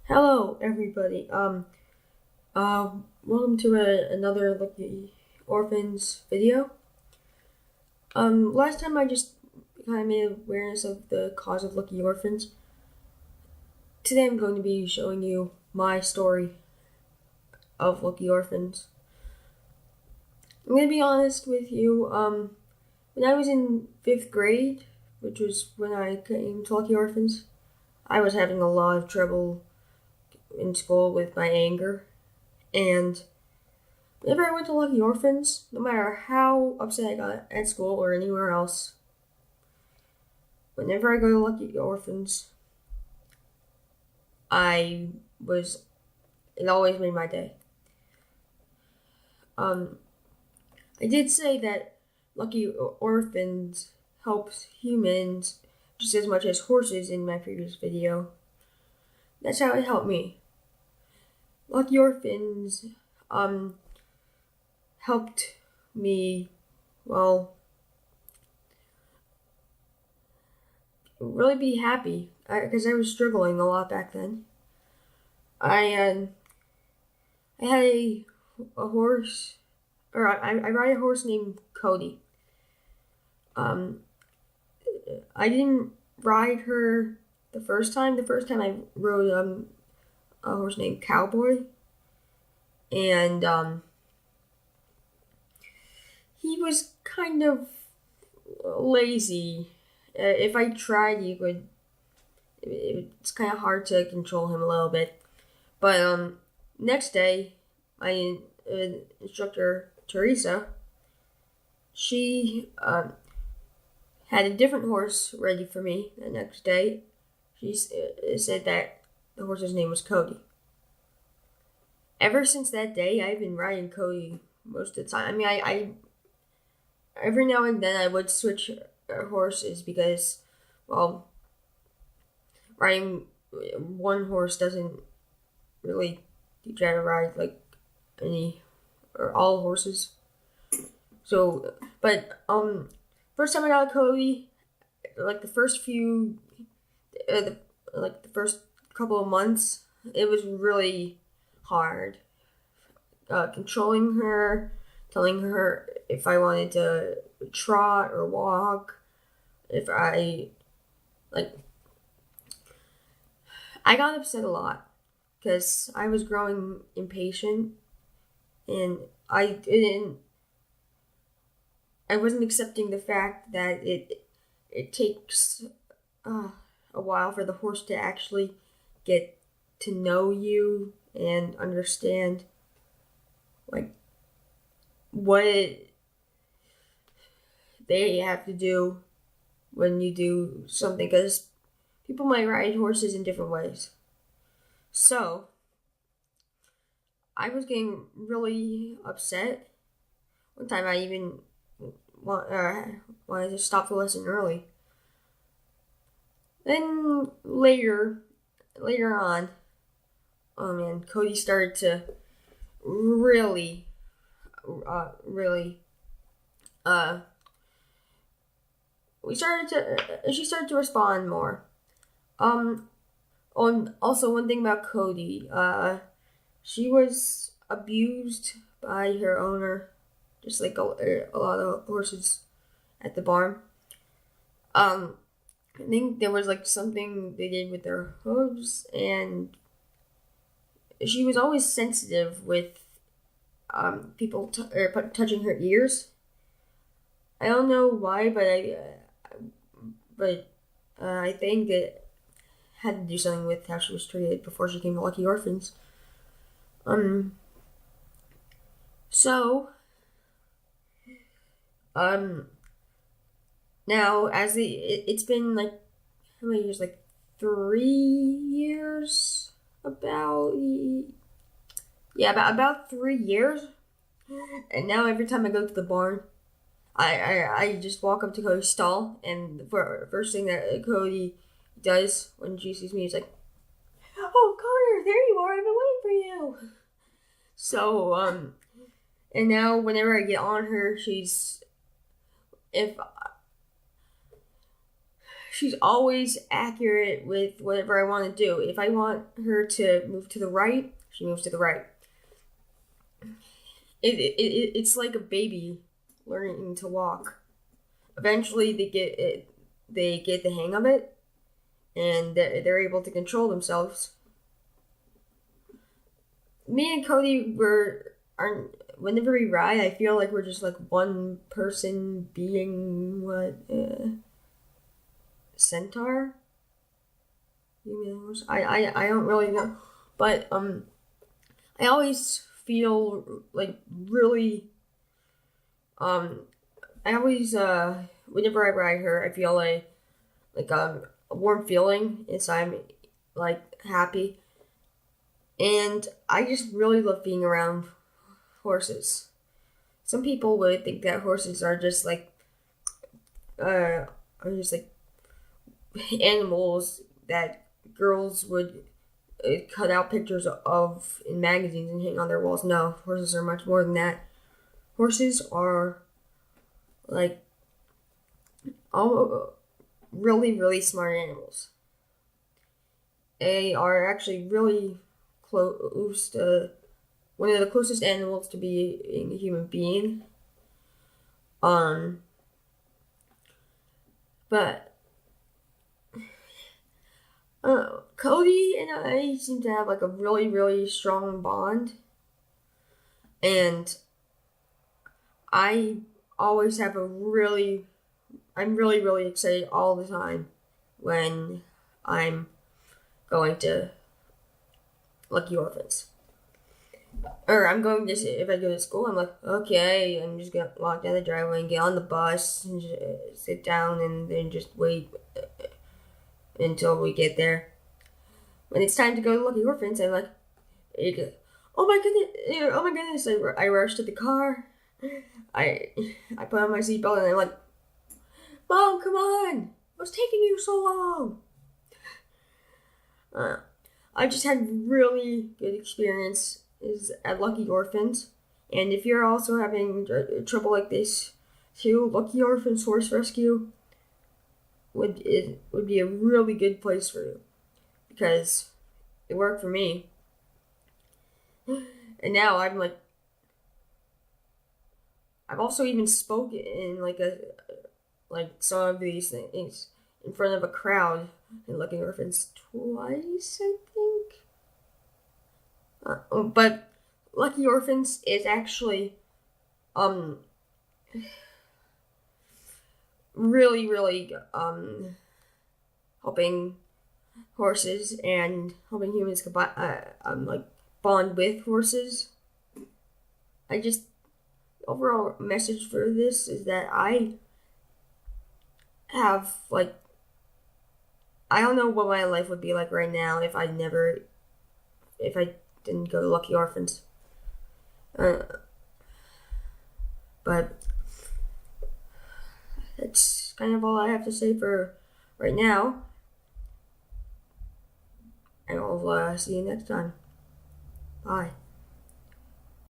Hello, everybody. Welcome to another Lucky Orphans video. Last time I just kind of made awareness of the cause of Lucky Orphans. Today I'm going to be showing you my story of Lucky Orphans. I'm going to be honest with you. When I was in 5th grade, which was when I came to Lucky Orphans, I was having a lot of trouble in school with my anger, and whenever I went to Lucky Orphans, no matter how upset I got at school or anywhere else, whenever I go to Lucky Orphans, it always made my day. I did say that Lucky Orphans helps humans just as much as horses in my previous video. That's how it helped me. Lucky Orphans helped me, really be happy because I was struggling a lot back then. I had a horse, or I ride a horse named Cody. I didn't ride her the first time. The first time I rode a horse named Cowboy, and he was kind of lazy. If I tried, it's kind of hard to control him a little bit. But next day, my instructor Teresa, she had a different horse ready for me the next day. She said that the horse's name was Cody. Ever since that day, I've been riding Cody most of the time. I mean, I every now and then I would switch horses because, riding one horse doesn't really teach you how to ride like any or all horses. So, but first time I got Cody, like the first couple of months, it was really hard. Controlling her, telling her if I wanted to trot or walk, if I got upset a lot because I was growing impatient and I wasn't accepting the fact that it takes a while for the horse to actually get to know you and understand what they have to do when you do something, because people might ride horses in different ways. So I was getting really upset. One time I even wanted to stop the lesson early. Then later on, Cody started to really she started to respond more. Also one thing about Cody, she was abused by her owner, just like a lot of horses at the barn. I think there was something they did with their hooves, and she was always sensitive with people touching her ears. I don't know why, but I think it had to do something with how she was treated before she came to Lucky Orphans. Now it's been how many years? 3 years? About 3 years. And now every time I go to the barn, I just walk up to Cody's stall, and the first thing that Cody does when she sees me is like, "Oh, Connor, there you are! I've been waiting for you." So and now whenever I get on her, she's always accurate with whatever I want to do. If I want her to move to the right, she moves to the right. It's like a baby learning to walk. Eventually, they get the hang of it, and they're able to control themselves. Me and Cody aren't. Whenever we ride, I feel like we're just like one person being centaur. I don't really know, but I always feel like really I always whenever I ride her, I feel like a warm feeling inside me, like happy, and I just really love being around horses. Some people would think that horses are just like animals that girls would cut out pictures of in magazines and hang on their walls. No, horses are much more than that. Horses are like all really, really smart animals. They are actually really close to one of the closest animals to being a human being. But Cody and I seem to have like a really, really strong bond, and I always have I'm really, really excited all the time when I'm going to Lucky Orphans. Or I'm going to, if I go to school, I'm like, okay, I'm just going to walk down the driveway and get on the bus and just sit down and then just wait until we get there. When it's time to go to Lucky Orphans, I'm like, oh my goodness, I rush to the car. I put on my seatbelt and I'm like, Mom, come on! What's taking you so long? I just had really good experiences at Lucky Orphans, and if you're also having trouble like this too, Lucky Orphans Horse Rescue would be a really good place for you, because it worked for me. And now I'm like, I've also even spoken in some of these things in front of a crowd in Lucky Orphans twice, I think. But Lucky Orphans is actually really, really helping horses and helping humans bond with horses. Overall message for this is that I don't know what my life would be like right now if I didn't go to Lucky Orphans. But that's kind of all I have to say for right now. And I'll see you next time. Bye.